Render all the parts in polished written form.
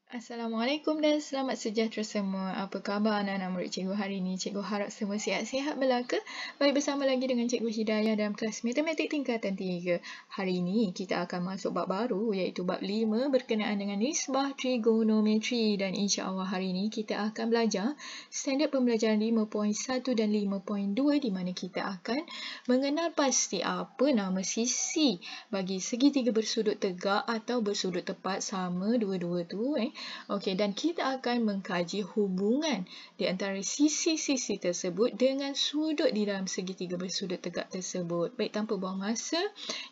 Assalamualaikum dan selamat sejahtera semua. Apa khabar anak-anak murid cikgu hari ini? Cikgu harap semua sihat-sihat belaka. Baik, bersama lagi dengan Cikgu Hidayah dalam kelas Matematik tingkatan 3. Hari ini kita akan masuk bab baru iaitu bab 5 berkenaan dengan nisbah trigonometri, dan insya-Allah hari ini kita akan belajar standard pembelajaran 5.1 dan 5.2 di mana kita akan mengenal pasti apa nama sisi bagi segitiga bersudut tegak atau bersudut tepat sama dua-dua tu. Okey, dan kita akan mengkaji hubungan di antara sisi-sisi tersebut dengan sudut di dalam segitiga bersudut tegak tersebut. Baik, tanpa buang masa,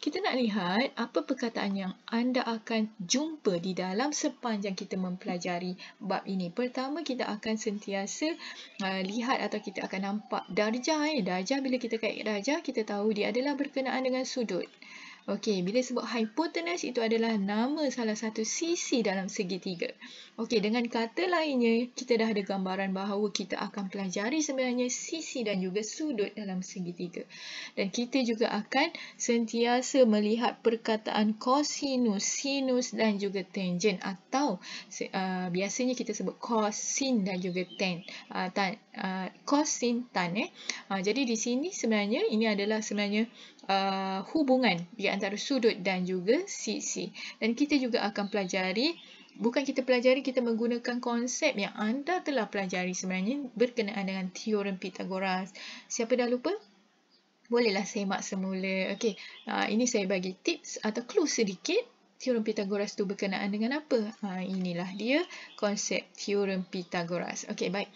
kita nak lihat apa perkataan yang anda akan jumpa di dalam sepanjang kita mempelajari bab ini. Pertama, kita akan sentiasa lihat atau kita akan nampak darjah. Darjah, bila kita kait darjah, kita tahu dia adalah berkenaan dengan sudut. Okey, bila sebut hipotenus, itu adalah nama salah satu sisi dalam segitiga. Okey, dengan kata lainnya, kita dah ada gambaran bahawa kita akan pelajari sebenarnya sisi dan juga sudut dalam segitiga. Dan kita juga akan sentiasa melihat perkataan kosinus, sinus dan juga tangent, atau biasanya kita sebut kosin dan juga kosin tan. Jadi di sini sebenarnya ini adalah sebenarnya hubungan di antara sudut dan juga sisi. Dan kita juga akan pelajari, bukan kita pelajari, kita menggunakan konsep yang anda telah pelajari sebenarnya berkenaan dengan teorem Pythagoras. Siapa dah lupa? Bolehlah semak semula. Okey, ini saya bagi tips atau clue sedikit. Teorem Pythagoras tu berkenaan dengan apa? Inilah dia konsep teorem Pythagoras. Okey, baik.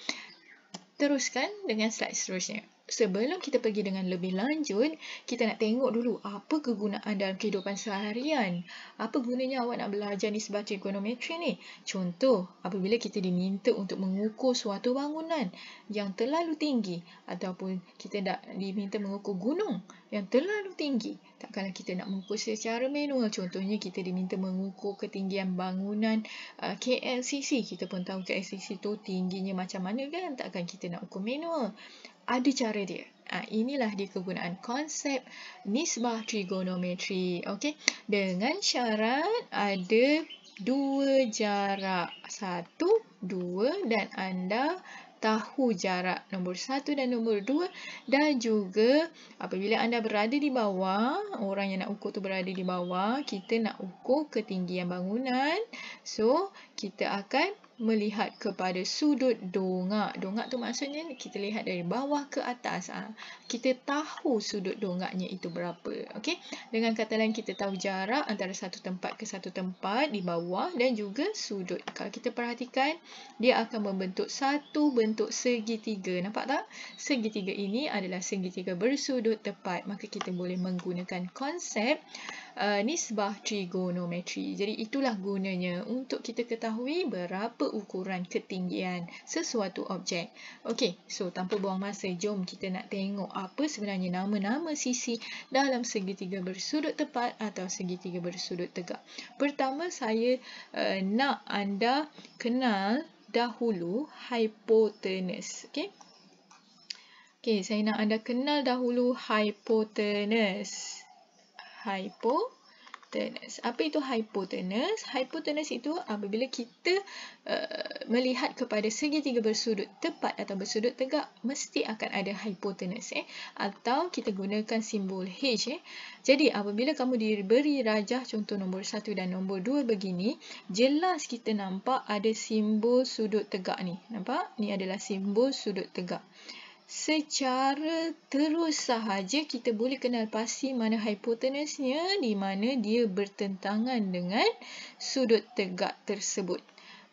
Teruskan dengan slide seterusnya. Sebelum kita pergi dengan lebih lanjut, kita nak tengok dulu apa kegunaan dalam kehidupan seharian. Apa gunanya awak nak belajar nisbah trigonometri ni? Contoh, apabila kita diminta untuk mengukur suatu bangunan yang terlalu tinggi, ataupun kita nak diminta mengukur gunung yang terlalu tinggi. Takkanlah kita nak mengukur secara manual. Contohnya, kita diminta mengukur ketinggian bangunan KLCC. Kita pun tahu KLCC tu tingginya macam mana kan? Takkan kita nak ukur manual. Ada cara dia. Inilah dia kegunaan konsep nisbah trigonometri. Okey, dengan syarat ada dua jarak. 1, 2 dan anda tahu jarak nombor 1 dan nombor 2, dan juga apabila anda berada di bawah, orang yang nak ukur tu berada di bawah, kita nak ukur ketinggian bangunan. So, kita akan melihat kepada sudut dongak. Dongak tu maksudnya kita lihat dari bawah ke atas. Kita tahu sudut dongaknya itu berapa. Okey. Dengan kata lain, kita tahu jarak antara satu tempat ke satu tempat di bawah dan juga sudut. Kalau kita perhatikan, dia akan membentuk satu bentuk segitiga. Nampak tak? Segitiga ini adalah segitiga bersudut tepat. Maka kita boleh menggunakan konsep nisbah trigonometri. Jadi itulah gunanya untuk kita ketahui berapa ukuran ketinggian sesuatu objek. Okey, so tanpa buang masa, jom kita nak tengok apa sebenarnya nama-nama sisi dalam segitiga bersudut tepat atau segitiga bersudut tegak. Pertama, saya nak anda kenal dahulu hipotenus. Okey. Okey, saya nak anda kenal dahulu hipotenus. Hipotenus. Apa itu hipotenus? Hipotenus itu apabila kita melihat kepada segitiga bersudut tepat atau bersudut tegak, mesti akan ada hipotenus. Atau kita gunakan simbol H. Jadi apabila kamu diberi rajah contoh nombor 1 dan nombor 2 begini, jelas kita nampak ada simbol sudut tegak ni. Nampak? Ni adalah simbol sudut tegak. Secara terus sahaja kita boleh kenal pasti mana hipotenusnya, di mana dia bertentangan dengan sudut tegak tersebut.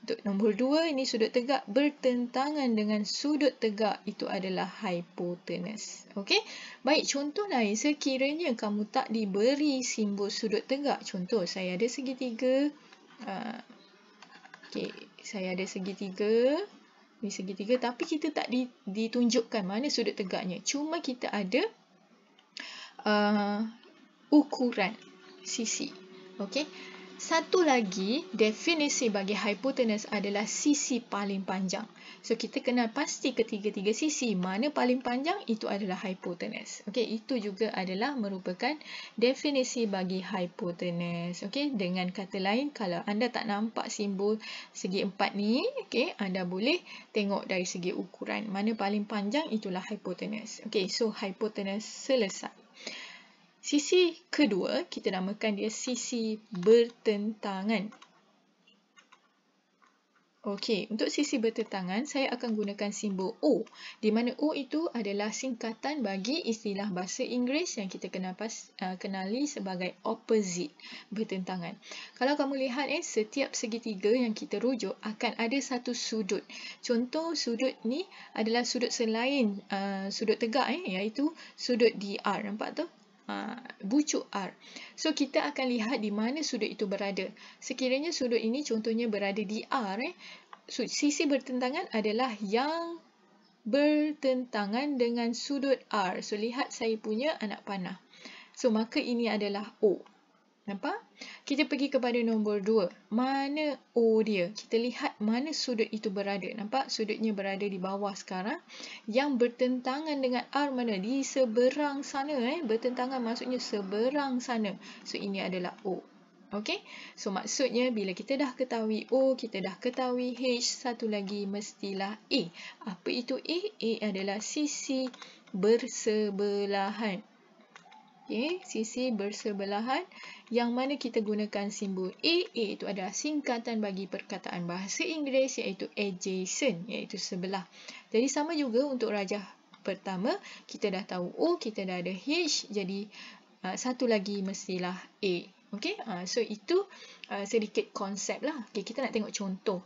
Untuk nombor 2, ini sudut tegak bertentangan dengan sudut tegak, itu adalah hipotenus. Okey? Baik, contoh lain, sekiranya kamu tak diberi simbol sudut tegak. Contoh, saya ada segitiga. Okey, saya ada segitiga. Ni segitiga, tapi kita tak ditunjukkan mana sudut tegaknya. Cuma kita ada ukuran sisi. Okey. Satu lagi, definisi bagi hipotenus adalah sisi paling panjang. So, kita kenal pasti ketiga-tiga sisi. Mana paling panjang, itu adalah hypotenuse. Okey, itu juga adalah merupakan definisi bagi hypotenuse. Okey, dengan kata lain, kalau anda tak nampak simbol segi empat ni, okey, anda boleh tengok dari segi ukuran. Mana paling panjang, itulah hypotenuse. Okey, so hypotenuse selesai. Sisi kedua, kita namakan dia sisi bertentangan. Okey, untuk sisi bertentangan, saya akan gunakan simbol O, di mana O itu adalah singkatan bagi istilah bahasa Inggeris yang kita kenali sebagai opposite, bertentangan. Kalau kamu lihat, setiap segitiga yang kita rujuk akan ada satu sudut. Contoh sudut ni adalah sudut selain sudut tegak, iaitu sudut DR. Nampak tu? Bucuk R. So, kita akan lihat di mana sudut itu berada. Sekiranya sudut ini contohnya berada di R, sisi bertentangan adalah yang bertentangan dengan sudut R. So, lihat saya punya anak panah. So, maka ini adalah O. Nampak? Kita pergi kepada nombor 2. Mana O dia? Kita lihat mana sudut itu berada. Nampak? Sudutnya berada di bawah sekarang. Yang bertentangan dengan R mana? Di seberang sana. Bertentangan maksudnya seberang sana. So, ini adalah O. Okey? So, maksudnya bila kita dah ketahui O, kita dah ketahui H, satu lagi mestilah A. Apa itu A? A adalah sisi bersebelahan. Okay, sisi bersebelahan yang mana kita gunakan simbol A. A itu adalah singkatan bagi perkataan bahasa Inggeris iaitu adjacent, iaitu sebelah. Jadi sama juga untuk rajah pertama, kita dah tahu O, kita dah ada H, jadi satu lagi mestilah A. Okay, so itu sedikit konsep lah. Okay, kita nak tengok contoh.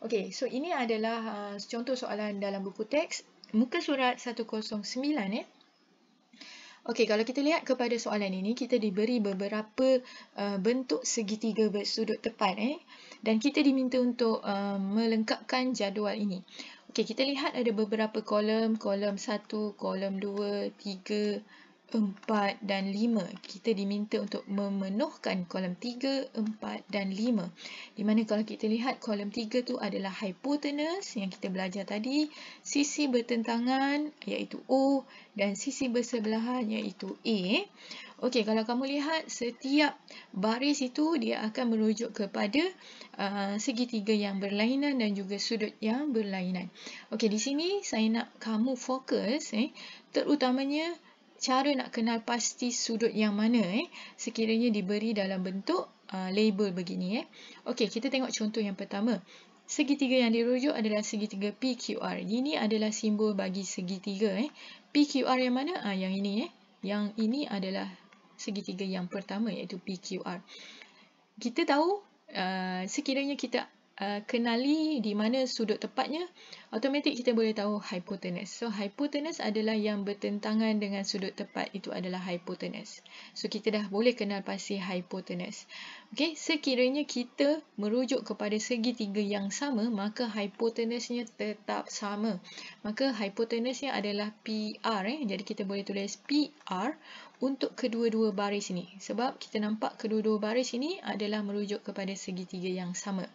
Okay, so ini adalah contoh soalan dalam buku teks, muka surat 109. Okey, kalau kita lihat kepada soalan ini, kita diberi beberapa bentuk segitiga bersudut tepat. Dan kita diminta untuk melengkapkan jadual ini. Okey, kita lihat ada beberapa kolom. Kolom 1, kolom 2, 3, 4 dan 5. Kita diminta untuk memenuhkan kolom 3, 4 dan 5. Di mana kalau kita lihat kolom 3 tu adalah hypotenuse yang kita belajar tadi, sisi bertentangan iaitu O dan sisi bersebelahan iaitu A. Okey, kalau kamu lihat setiap baris itu dia akan merujuk kepada segitiga yang berlainan dan juga sudut yang berlainan. Okey, di sini saya nak kamu fokus terutamanya cara nak kenal pasti sudut yang mana sekiranya diberi dalam bentuk label begini. Okey, kita tengok contoh yang pertama. Segitiga yang dirujuk adalah segitiga PQR. Ini adalah simbol bagi segitiga. PQR yang mana? Yang ini. Yang ini adalah segitiga yang pertama iaitu PQR. Kita tahu sekiranya kita kenali di mana sudut tepatnya, automatik kita boleh tahu hypotenuse. So, hypotenuse adalah yang bertentangan dengan sudut tepat, itu adalah hypotenuse. So, kita dah boleh kenal pasti hypotenuse. Okey, sekiranya kita merujuk kepada segitiga yang sama, maka hypotenuse-nya tetap sama. Maka hypotenuse-nya adalah PR. Jadi, kita boleh tulis PR untuk kedua-dua baris ini. Sebab kita nampak kedua-dua baris ini adalah merujuk kepada segitiga yang sama.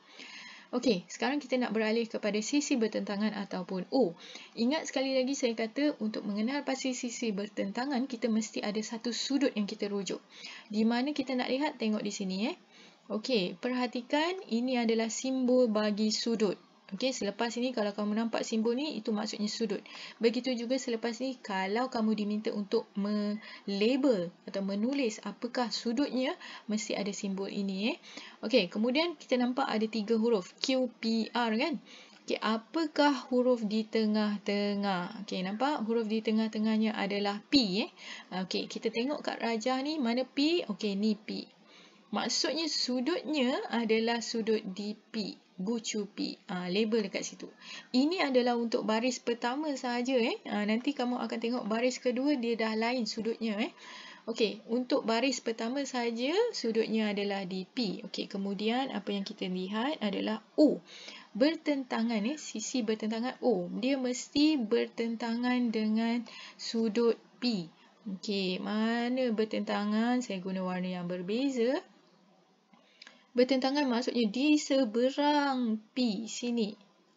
Okey, sekarang kita nak beralih kepada sisi bertentangan ataupun O. Ingat sekali lagi saya kata untuk mengenal pasti sisi bertentangan, kita mesti ada satu sudut yang kita rujuk. Di mana kita nak lihat, tengok di sini. Okey, perhatikan ini adalah simbol bagi sudut. Okey, selepas ini kalau kamu nampak simbol ni, itu maksudnya sudut. Begitu juga selepas ni, kalau kamu diminta untuk melabel atau menulis apakah sudutnya, mesti ada simbol ini. Okey, kemudian kita nampak ada 3 huruf QPR kan? Okey, apakah huruf di tengah-tengah? Okey, nampak huruf di tengah-tengahnya adalah P. Okey, kita tengok kat rajah ni, mana P? Okey, ni P. Maksudnya sudutnya adalah sudut DP. Bucu P. Label dekat situ. Ini adalah untuk baris pertama sahaja. Nanti kamu akan tengok baris kedua dia dah lain sudutnya. Okey, untuk baris pertama sahaja sudutnya adalah DP. Okey, kemudian apa yang kita lihat adalah O. Bertentangan sisi bertentangan O. Dia mesti bertentangan dengan sudut P. Okey, mana bertentangan? Saya guna warna yang berbeza. Bertentangan maksudnya di seberang P sini.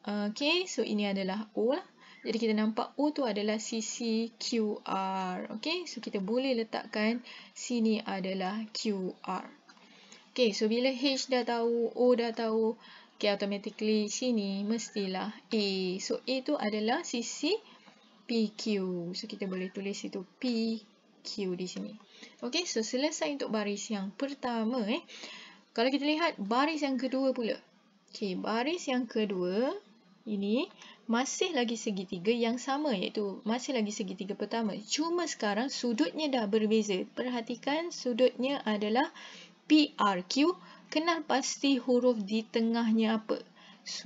Okay, so ini adalah O lah. Jadi kita nampak O tu adalah sisi QR. Okay, so kita boleh letakkan sini adalah QR. Okay, so bila H dah tahu, O dah tahu, okay, automatically sini mestilah A. So A tu adalah sisi PQ. So kita boleh tulis itu PQ di sini. Okay, so selesai untuk baris yang pertama. Kalau kita lihat baris yang kedua pula. Okay, baris yang kedua ini masih lagi segitiga yang sama, iaitu masih lagi segitiga pertama. Cuma sekarang sudutnya dah berbeza. Perhatikan sudutnya adalah PRQ. Kenal pasti huruf di tengahnya apa?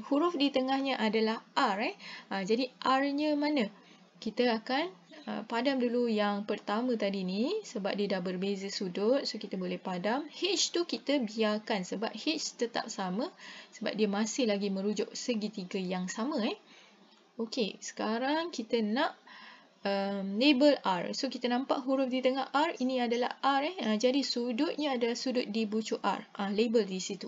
Huruf di tengahnya adalah R. Jadi R-nya mana? Kita akan padam dulu yang pertama tadi ni sebab dia dah berbeza sudut. So kita boleh padam. H tu kita biarkan sebab H tetap sama sebab dia masih lagi merujuk segitiga yang sama. Okey, sekarang kita nak label R. So kita nampak huruf di tengah R, ini adalah R. Jadi sudutnya adalah sudut di bucu R. Label di situ.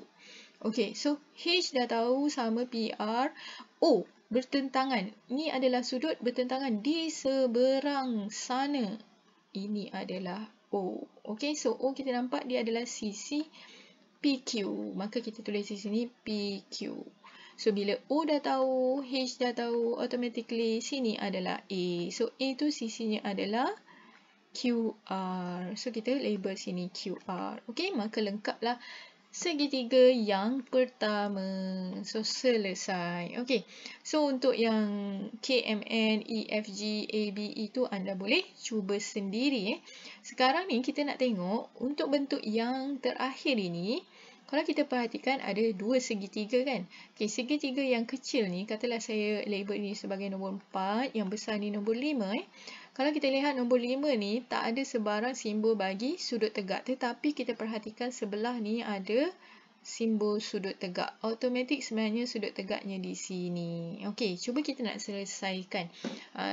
Okey, so H dah tahu sama PR. O, bertentangan. Ini adalah sudut bertentangan di seberang sana. Ini adalah O. Okey, so O kita nampak dia adalah sisi PQ. Maka kita tulis di sini PQ. So, bila O dah tahu, H dah tahu, automatically sini adalah A. So, A tu sisinya adalah QR. So, kita label sini QR. Okey, maka lengkaplah segitiga yang pertama. So, selesai. Okey, so untuk yang KMN, EFG, ABE tu anda boleh cuba sendiri. Sekarang ni kita nak tengok untuk bentuk yang terakhir ini. Kalau kita perhatikan ada dua segitiga kan. Okay, segitiga yang kecil ni, katalah saya label ni sebagai nombor 4, yang besar ni nombor 5. Kalau kita lihat nombor 5 ni, tak ada sebarang simbol bagi sudut tegak. Tetapi kita perhatikan sebelah ni ada simbol sudut tegak. Automatik sebenarnya sudut tegaknya di sini. Okey, cuba kita nak selesaikan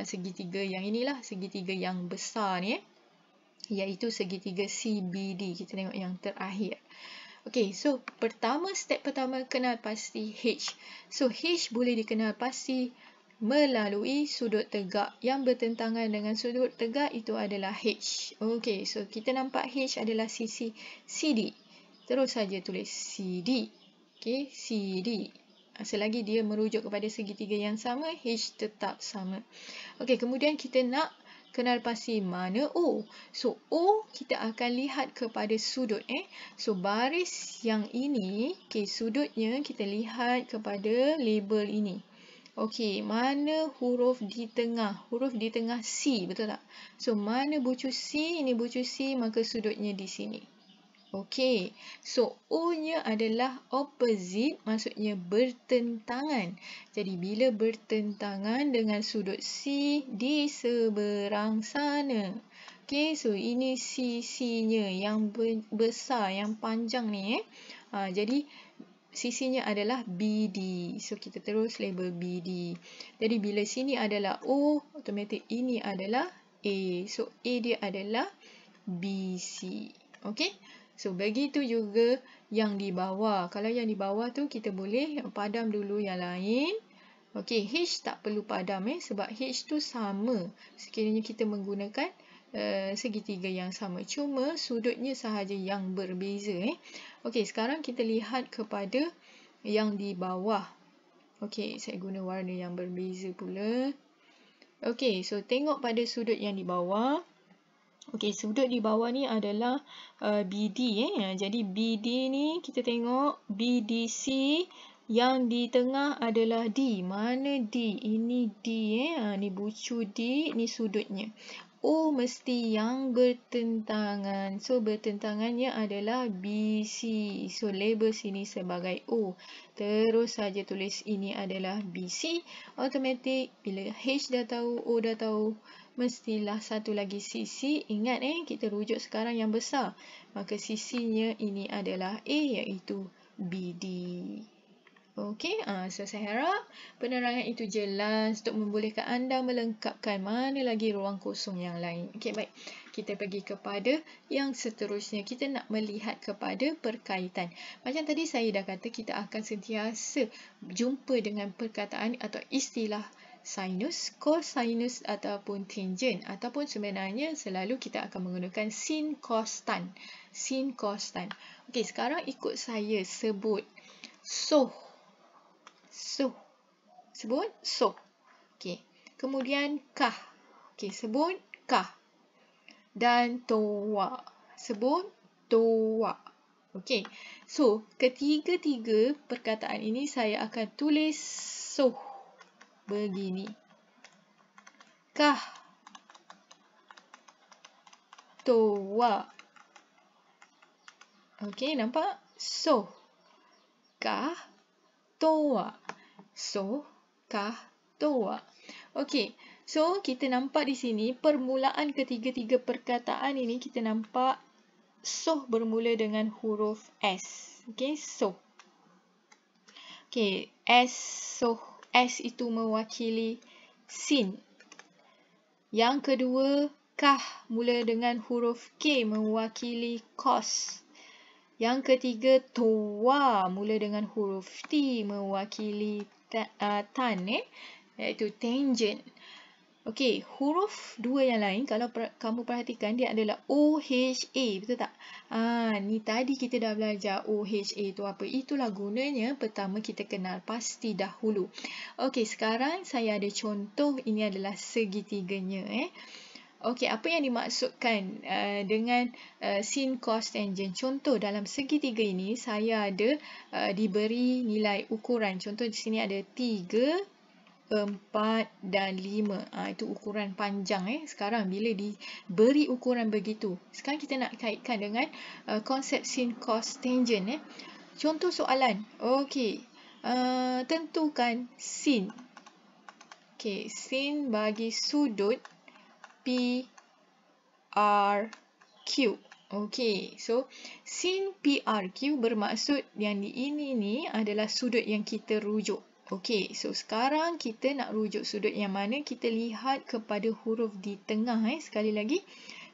segitiga yang inilah, segitiga yang besar ni. Iaitu segitiga CBD. Kita tengok yang terakhir. Okey, so step pertama kenal pasti H. So H boleh dikenal pasti melalui sudut tegak yang bertentangan dengan sudut tegak itu adalah H. Okey, so kita nampak H adalah sisi CD. Terus saja tulis CD. Okey, CD. Selagi dia merujuk kepada segitiga yang sama, H tetap sama. Okey, kemudian kita nak kenal pasti mana O. So, O kita akan lihat kepada sudut. So, baris yang ini, okay, sudutnya kita lihat kepada label ini. Okey, mana huruf di tengah? Huruf di tengah C, betul tak? So, mana bucu C? Ini bucu C, maka sudutnya di sini. Okey, so O-nya adalah opposite, maksudnya bertentangan. Jadi, bila bertentangan dengan sudut C di seberang sana. Okey, so ini sisinya yang besar, yang panjang ni. Jadi, sisinya adalah BD. So, kita terus label BD. Jadi, bila sini adalah O, otomatik ini adalah A. So, A dia adalah BC. Okey. So, begitu juga yang di bawah. Kalau yang di bawah tu, kita boleh padam dulu yang lain. Okey, H tak perlu padam sebab H tu sama. Sekiranya kita menggunakan segitiga yang sama. Cuma sudutnya sahaja yang berbeza. Okey, sekarang kita lihat kepada yang di bawah. Okey, saya guna warna yang berbeza pula. Okey, so tengok pada sudut yang di bawah. Okey, sudut di bawah ni adalah BD. Jadi BD ni kita tengok BDC, yang di tengah adalah D. Mana D? Ini D. Ni bucu D, ni sudutnya. O mesti yang bertentangan. So, bertentangannya adalah BC. So, label sini sebagai O. Terus saja tulis ini adalah BC. Automatik bila H dah tahu, O dah tahu, mestilah satu lagi sisi. Ingat kita rujuk sekarang yang besar. Maka sisinya ini adalah A, iaitu BD. Okey, so saya harap penerangan itu jelas untuk membolehkan anda melengkapkan mana lagi ruang kosong yang lain. Okey, baik. kita pergi kepada yang seterusnya. Kita nak melihat kepada perkaitan. Macam tadi saya dah kata, kita akan sentiasa jumpa dengan perkataan atau istilah sinus, cosinus ataupun tangent, ataupun sebenarnya selalu kita akan menggunakan sin, cos, tan. Sin, cos, tan. Okey, sekarang ikut saya sebut soh. Soh. Sebut soh. Okey. Kemudian kah. Okey, sebut kah. Dan toa. Sebut toa. Okey. So, ketiga-tiga perkataan ini saya akan tulis soh begini. Kah. Toa. Okey, nampak? Soh. Kah. Toa. Soh. Kah. Toa. Okey. So, kita nampak di sini permulaan ketiga-tiga perkataan ini kita nampak soh bermula dengan huruf S. Okey, soh. Okey, S, soh. S itu mewakili sin. Yang kedua, kah mula dengan huruf K mewakili cos. Yang ketiga, toa mula dengan huruf T mewakili tan, iaitu tangent. Okey, huruf dua yang lain kalau kamu perhatikan dia adalah OHA, betul tak? Ni tadi kita dah belajar OHA tu apa. Itulah gunanya pertama kita kenal pasti dahulu. Okey, sekarang saya ada contoh, ini adalah segitiganya. Okey, apa yang dimaksudkan dengan sin, cos, tangent? Contoh dalam segitiga ini saya ada diberi nilai ukuran. Contoh di sini ada 3, 4 dan 5. Itu ukuran panjang. Sekarang bila diberi ukuran begitu, sekarang kita nak kaitkan dengan konsep sin, cos, tangent. Contoh soalan. Okey, tentukan sin. Okey, sin bagi sudut PRQ. Okey, so sin PRQ bermaksud yang ini ni adalah sudut yang kita rujuk. Okey, so sekarang kita nak rujuk sudut yang mana? Kita lihat kepada huruf di tengah. Sekali lagi.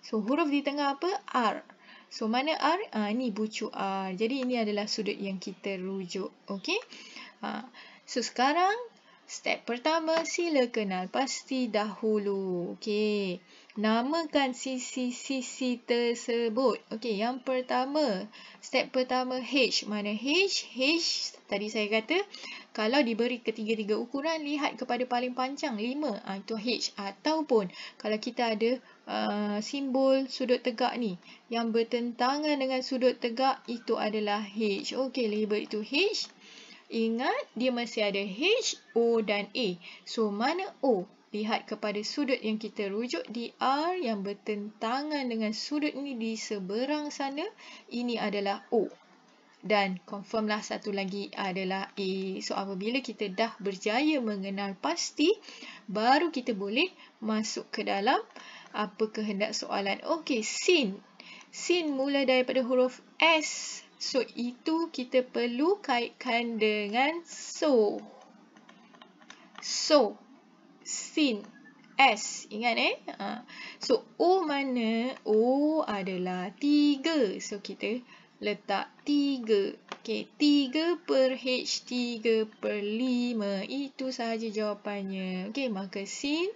So, huruf di tengah apa? R. So, mana R? Ni bucu R. Jadi, ini adalah sudut yang kita rujuk. Okey. So, sekarang step pertama, sila kenal pasti dahulu. Okey. Namakan sisi-sisi tersebut. Okey, yang pertama. Step pertama H. Mana H? H, tadi saya kata, kalau diberi ketiga-tiga ukuran, lihat kepada paling panjang, 5. Itu H. Ataupun, kalau kita ada simbol sudut tegak ni, yang bertentangan dengan sudut tegak, itu adalah H. Okey, label itu H. Ingat, dia masih ada H, O dan A. So, mana O? Lihat kepada sudut yang kita rujuk di R yang bertentangan dengan sudut ini di seberang sana. Ini adalah O. Dan confirmlah satu lagi adalah A. So, apabila kita dah berjaya mengenal pasti, baru kita boleh masuk ke dalam apa kehendak soalan. Okey, sin. Sin mula daripada huruf S. So, itu kita perlu kaitkan dengan so. So, sin, S. Ingat So, O mana? O adalah 3. So, kita letak 3. Okey, 3 per H, 3 per 5. Itu sahaja jawapannya. Okey, maka sin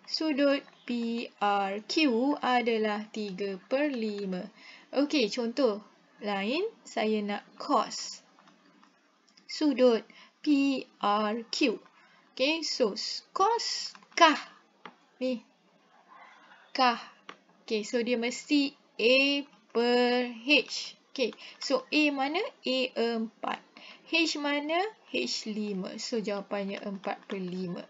sudut PRQ adalah 3 per 5. Okey, contoh lain, saya nak cos sudut PRQ. Okey, so cos kah. Ni. Kah. Okey, so dia mesti A per H. Okey, so A mana? A 4. H mana? H 5. So jawapannya 4 per 5.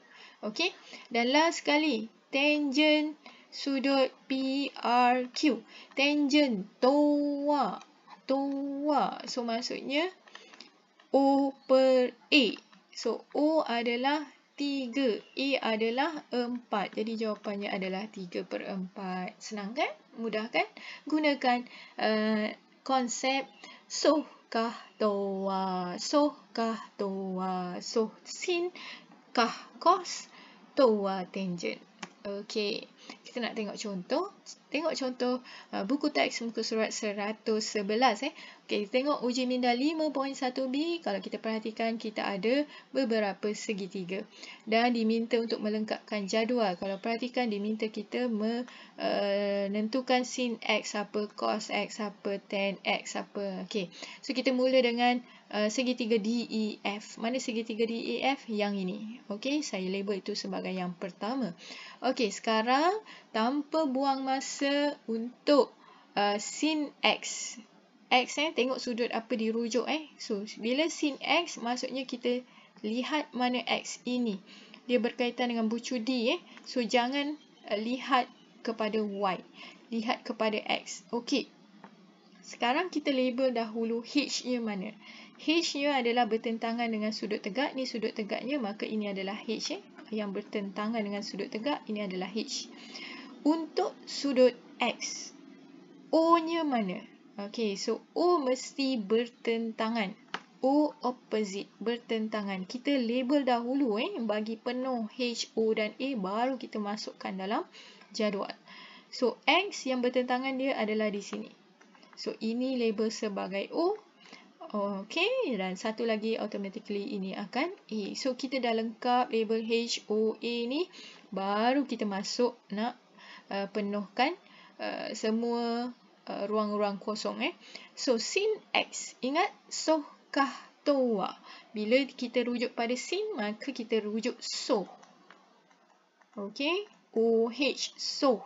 Okey, dan last sekali, tangent sudut PRQ. Tangent toa. Toa. So maksudnya O per A. So O adalah 3. A adalah 4. Jadi jawapannya adalah 3 per 4. Senang kan? Mudah kan? Gunakan konsep soh kah toa. Soh kah toa. Soh sin kah cos. Toa tangent. Okey, kita nak tengok contoh. Tengok contoh buku teks muka surat 111. Okey, tengok uji minda 5.1b. Kalau kita perhatikan, kita ada beberapa segitiga. Dan diminta untuk melengkapkan jadual. Kalau perhatikan, diminta kita menentukan sin X apa, cos X apa, tan X apa. Okey, so kita mula dengan segitiga DEF. Mana segitiga DEF? Yang ini. Okey, saya label itu sebagai yang pertama. Okey, sekarang tanpa buang masa untuk sin X. X tengok sudut apa dirujuk So, bila sin X, maksudnya kita lihat mana X ini. Dia berkaitan dengan bucu D So, jangan lihat kepada Y. Lihat kepada X. Okey. Sekarang kita label dahulu H-nya mana. H-nya adalah bertentangan dengan sudut tegak. Ni sudut tegaknya, maka ini adalah H. Yang bertentangan dengan sudut tegak, ini adalah H. Untuk sudut X, O-nya mana? Okey, so O mesti bertentangan. O opposite, bertentangan. Kita label dahulu bagi penuh H, O dan A, baru kita masukkan dalam jadual. So, X yang bertentangan dia adalah di sini. So, ini label sebagai O. Okey, dan satu lagi automatically ini akan A. So, kita dah lengkap label H, O, A ni. Baru kita masuk nak penuhkan semua ruang-ruang kosong. So, sin X. Ingat, soh, kah, toa. Bila kita rujuk pada sin, maka kita rujuk soh. Okey, OH, soh.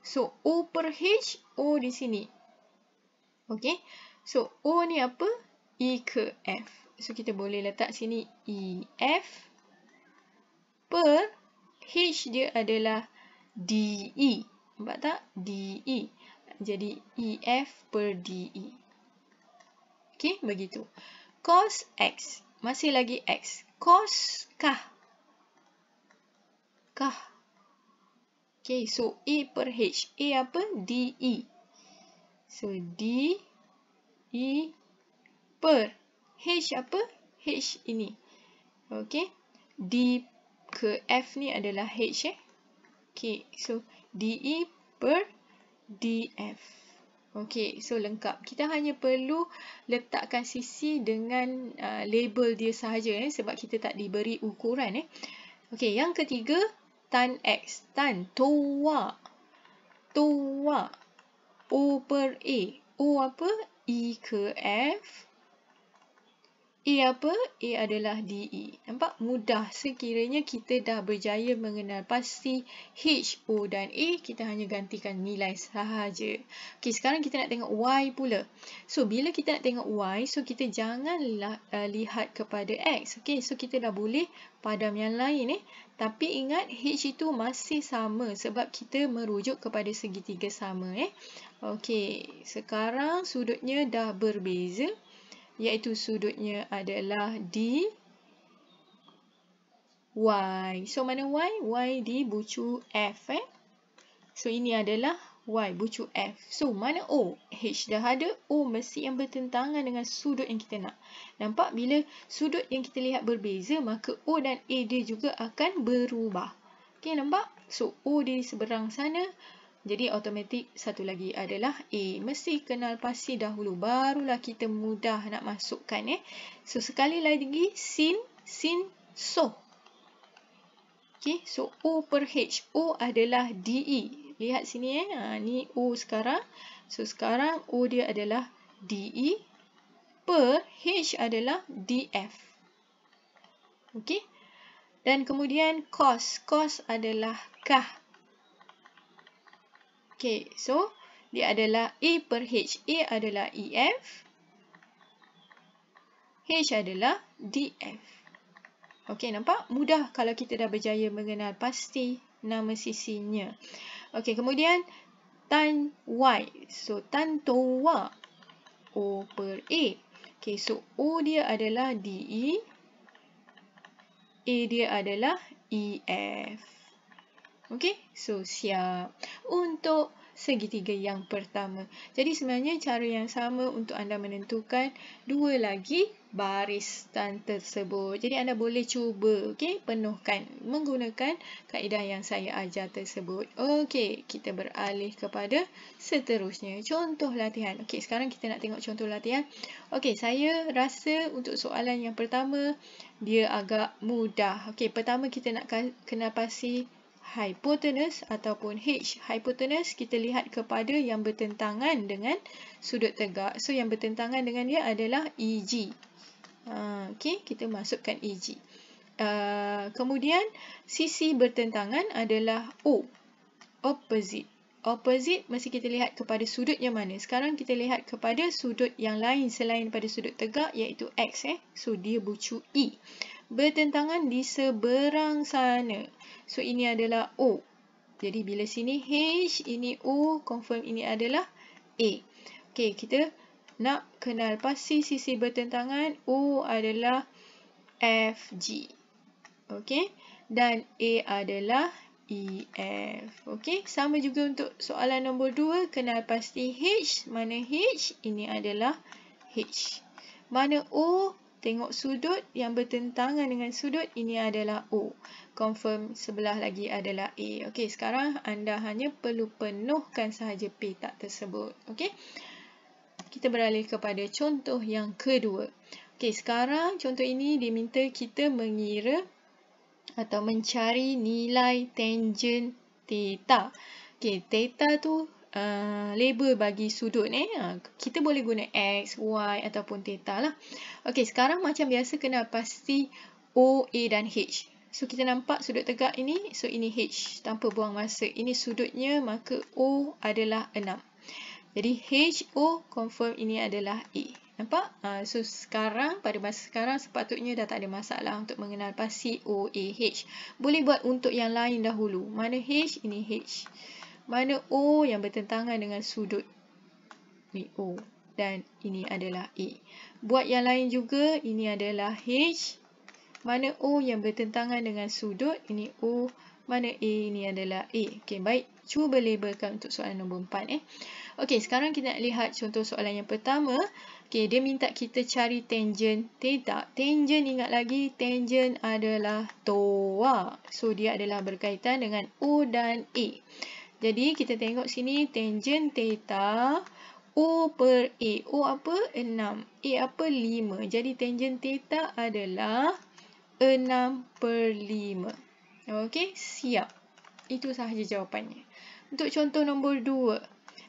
So, O per H, O di sini. Okey, so O ni apa? E ke F. So, kita boleh letak sini E, F per H dia adalah DE. Nampak tak? DE. Jadi, EF per DE. Okey, begitu. Cos X. Masih lagi X. Cos kah. Kah. Okey, so A per H. A apa? DE. So, D, E per H apa? H ini. Okey. D ke F ni adalah H. Okey. So, DE per DF. Okey. So, lengkap. Kita hanya perlu letakkan sisi dengan label dia sahaja. Sebab kita tak diberi ukuran. Okey. Yang ketiga, tan X. Tan. Toa. Toa. O per A. O apa? E ke F. A apa? A adalah DE. Nampak? Mudah. Sekiranya kita dah berjaya mengenal pasti H, O dan A, kita hanya gantikan nilai sahaja. Okey, sekarang kita nak tengok Y pula. So, bila kita nak tengok Y, so kita janganlah lihat kepada X. Okey, so kita dah boleh padam yang lain. Tapi ingat, H itu masih sama sebab kita merujuk kepada segitiga sama. Okey, sekarang sudutnya dah berbeza. Iaitu sudutnya adalah di Y. So, mana Y? Y di bucu F. So, ini adalah Y, bucu F. So, mana O? H dah ada. O mesti yang bertentangan dengan sudut yang kita nak. Nampak? Bila sudut yang kita lihat berbeza, maka O dan A dia juga akan berubah. Okey, nampak? So, O di seberang sana. Jadi, automatik satu lagi adalah A. Mesti kenal pasti dahulu. Barulah kita mudah nak masukkan. So, sekali lagi, sin, soh. Okay, so O per H. O adalah DE. Lihat sini. Ni O sekarang. So, sekarang O dia adalah DE per H adalah DF. Okay. Dan kemudian cos. Cos adalah kah. Okay, so dia adalah A per H. A adalah EF. H adalah DF. Okey, nampak? Mudah kalau kita dah berjaya mengenal pasti nama sisinya. Okey, kemudian tan Y. So, tan toa. O per A. Okey, so O dia adalah DE. A dia adalah EF. Okey, so siap. Untuk segitiga yang pertama. Jadi sebenarnya cara yang sama untuk anda menentukan dua lagi barisan tersebut. Jadi anda boleh cuba penuhkan menggunakan kaedah yang saya ajar tersebut. Okey, kita beralih kepada seterusnya. Contoh latihan. Okey, sekarang kita nak tengok contoh latihan. Okey, saya rasa untuk soalan yang pertama dia agak mudah. Okey, pertama kita nak kenal pasti hipotenus ataupun H. Hipotenus kita lihat kepada yang bertentangan dengan sudut tegak. So yang bertentangan dengan dia adalah EG. Okey, kita masukkan EG. Kemudian sisi bertentangan adalah O. Opposite. Opposite mesti kita lihat kepada sudut yang mana. Sekarang kita lihat kepada sudut yang lain selain pada sudut tegak iaitu X. So dia bucu E. Bertentangan di seberang sana. So ini adalah O. Jadi bila sini H, ini O, confirm ini adalah A. Okey, kita nak kenal pasti sisi bertentangan. O adalah FG. Okey, dan A adalah EF. Okey, sama juga untuk soalan nombor 2, kenal pasti H. Mana H? Ini adalah H. Mana O? Tengok sudut yang bertentangan dengan sudut, ini adalah O. Confirm sebelah lagi adalah A. Okey, sekarang anda hanya perlu penuhkan sahaja peta tersebut. Okey. Kita beralih kepada contoh yang kedua. Okey, sekarang contoh ini diminta kita mengira atau mencari nilai tangent theta. Okey, theta tu label bagi sudut kita boleh guna X, Y ataupun theta lah. Okey, sekarang macam biasa kenal pasti O, A dan H. So kita nampak sudut tegak ini, so ini H tanpa buang masa. Ini sudutnya, maka O adalah 6. Jadi HO confirm ini adalah A. Nampak? So sekarang, pada masa sekarang sepatutnya dah tak ada masalah untuk mengenal pasti OAH. Boleh buat untuk yang lain dahulu. Mana H? Ini H. Mana O yang bertentangan dengan sudut? Ini O. Dan ini adalah A. Buat yang lain juga, ini adalah H. Mana O yang bertentangan dengan sudut? Ini O. Mana A? Ini adalah A. Okey, baik. Cuba labelkan untuk soalan nombor 4. Okey, sekarang kita nak lihat contoh soalan yang pertama. Okey, dia minta kita cari tangent theta. Tangent, ingat lagi, tangent adalah toa. So, dia adalah berkaitan dengan O dan A. Jadi, kita tengok sini, tangent theta, O per A. O apa? 6. A apa? 5. Jadi, tangent theta adalah 6 per 5. Okey, siap. Itu sahaja jawapannya. Untuk contoh nombor 2.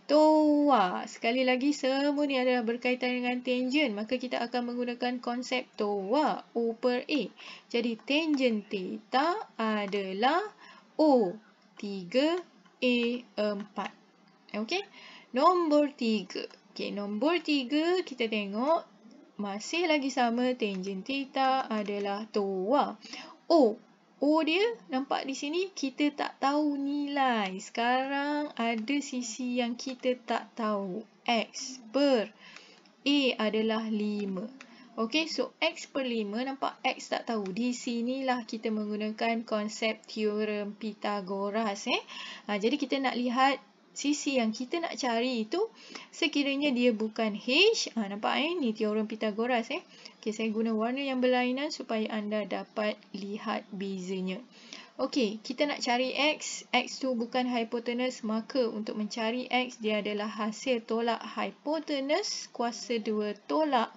Toa. Sekali lagi, semua ni adalah berkaitan dengan tangent. Maka kita akan menggunakan konsep toa. O per A. Jadi, tangent theta adalah O 3, A 4. Okey. Nombor 3. Okey, nombor 3 kita tengok. Masih lagi sama, tangent theta adalah toa. O dia nampak di sini kita tak tahu nilai. Sekarang ada sisi yang kita tak tahu. X per A adalah 5. Okey, so X per 5 nampak X tak tahu. Di sinilah kita menggunakan konsep teorem Pythagoras. Jadi kita nak lihat sisi yang kita nak cari itu sekiranya dia bukan H. Nampak ni teorem Pythagoras. Okey, saya guna warna yang berlainan supaya anda dapat lihat bezanya. Okey, kita nak cari X. X tu bukan hipotenus, maka untuk mencari X dia adalah hasil tolak hipotenus kuasa 2 tolak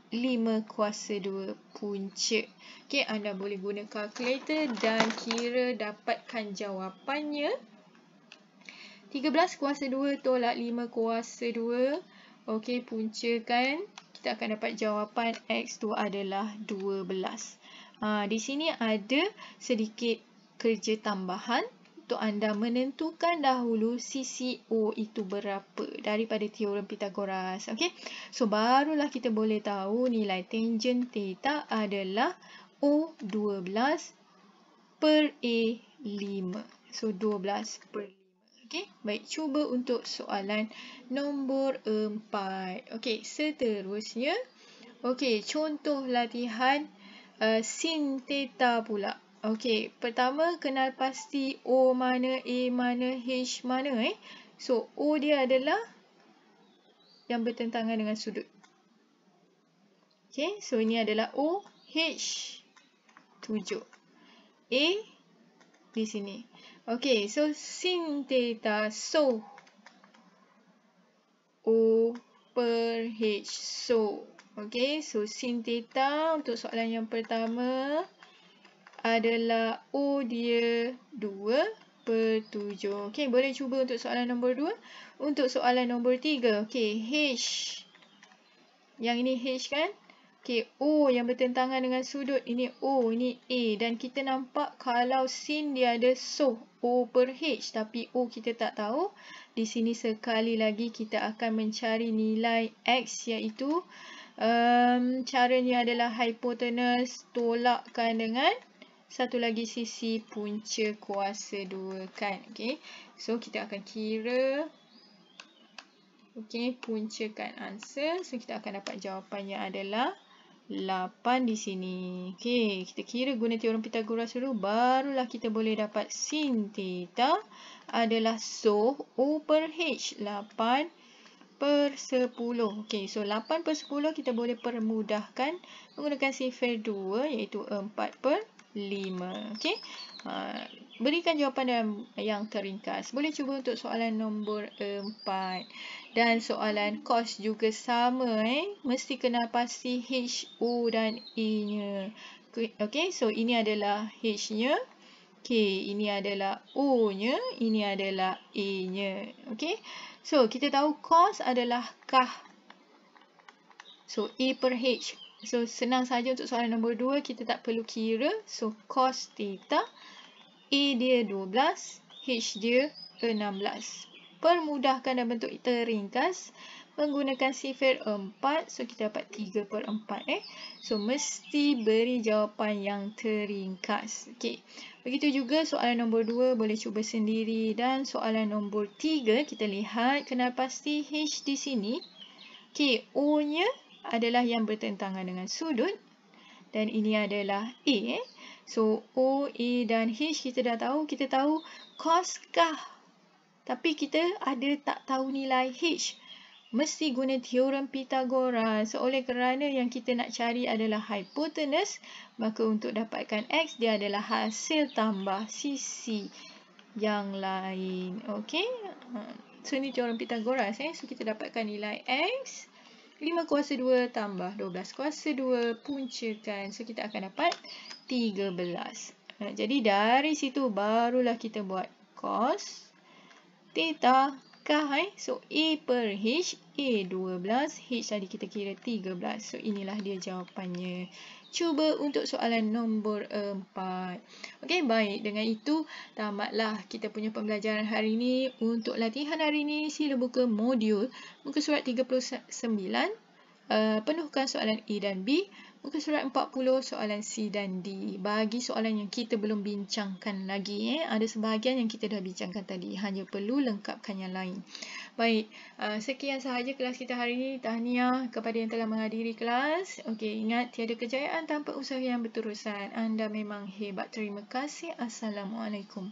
5 kuasa 2 punca. Okey, anda boleh guna kalkulator dan kira dapatkan jawapannya. 13 kuasa 2 tolak 5 kuasa 2. Okey, puncakan. Kita akan dapat jawapan X tu adalah 12. Di sini ada sedikit kerja tambahan untuk anda menentukan dahulu sisi O itu berapa daripada teorem Pythagoras. Okey, so barulah kita boleh tahu nilai tangent theta adalah O 12 per A 5. So 12 per 5. Okey, baik, cuba untuk soalan nombor 4. Okey, seterusnya. Okey, contoh latihan sin theta pula. Okey, pertama kenal pasti O mana, A mana, H mana. So, O dia adalah yang bertentangan dengan sudut. Okay, so ini adalah OH7. A di sini. Okay, so sin theta, so O per H, so. Okay, so sin theta untuk soalan yang pertama adalah O dia 2/7. Okay, boleh cuba untuk soalan nombor 2. Untuk soalan nombor 3, okay, H. Yang ini H kan? Okay, O yang bertentangan dengan sudut. Ini O, ini A. Dan kita nampak kalau sin dia ada so, O per H. Tapi O kita tak tahu. Di sini sekali lagi kita akan mencari nilai X, iaitu caranya adalah hipotenus tolakkan dengan satu lagi sisi punca kuasa 2 kan. Okay, so kita akan kira. Okay, puncakan answer. So, kita akan dapat jawapannya adalah 8 di sini. Okay, kita kira guna teorem Pythagoras dulu. Barulah kita boleh dapat sin theta adalah so O per H. 8/10. Okay, so 8/10 kita boleh permudahkan menggunakan sifar 2 iaitu 4/5. Okay, berikan jawapan yang teringkas. Boleh cuba untuk soalan nombor 4. Dan soalan cos juga sama. Mesti kena pasti H, O dan E-nya. Okay, so ini adalah H-nya. Okay, ini adalah O-nya. Ini adalah E-nya. Okay, so kita tahu cos adalah kah. So, E per H. So, senang saja untuk soalan nombor 2. Kita tak perlu kira. So, cos theta. A dia 12. H dia 16. Permudahkan dalam bentuk teringkas menggunakan sifar 4. So, kita dapat 3/4. So, mesti beri jawapan yang teringkas. Okay. Begitu juga soalan nombor 2 boleh cuba sendiri. Dan soalan nombor 3 kita lihat kena pasti H di sini. Okay, O-nya adalah yang bertentangan dengan sudut. Dan ini adalah A. So, O, A dan H kita dah tahu. Kita tahu cos kah. Tapi kita ada tak tahu nilai H. Mesti guna teorem Pythagoras. So, oleh kerana yang kita nak cari adalah hipotenus, maka untuk dapatkan X, dia adalah hasil tambah sisi yang lain. Okay. So, ini teorem Pythagoras. So, kita dapatkan nilai X. 5 kuasa 2 tambah 12 kuasa 2 puncakan. So, kita akan dapat 13. Jadi, dari situ barulah kita buat cos theta kah. So, A per H. A 12. H tadi kita kira 13. So, inilah dia jawapannya. Cuba untuk soalan nombor 4. Okey, baik. Dengan itu, tamatlah kita punya pembelajaran hari ini. Untuk latihan hari ini, sila buka modul muka surat 39. Penuhkan soalan A dan B. Muka surat 40, soalan C dan D. Bagi soalan yang kita belum bincangkan lagi. Ada sebahagian yang kita dah bincangkan tadi. Hanya perlu lengkapkan yang lain. Baik, sekian sahaja kelas kita hari ini. Tahniah kepada yang telah menghadiri kelas. Okey, ingat tiada kejayaan tanpa usaha yang berterusan. Anda memang hebat. Terima kasih. Assalamualaikum.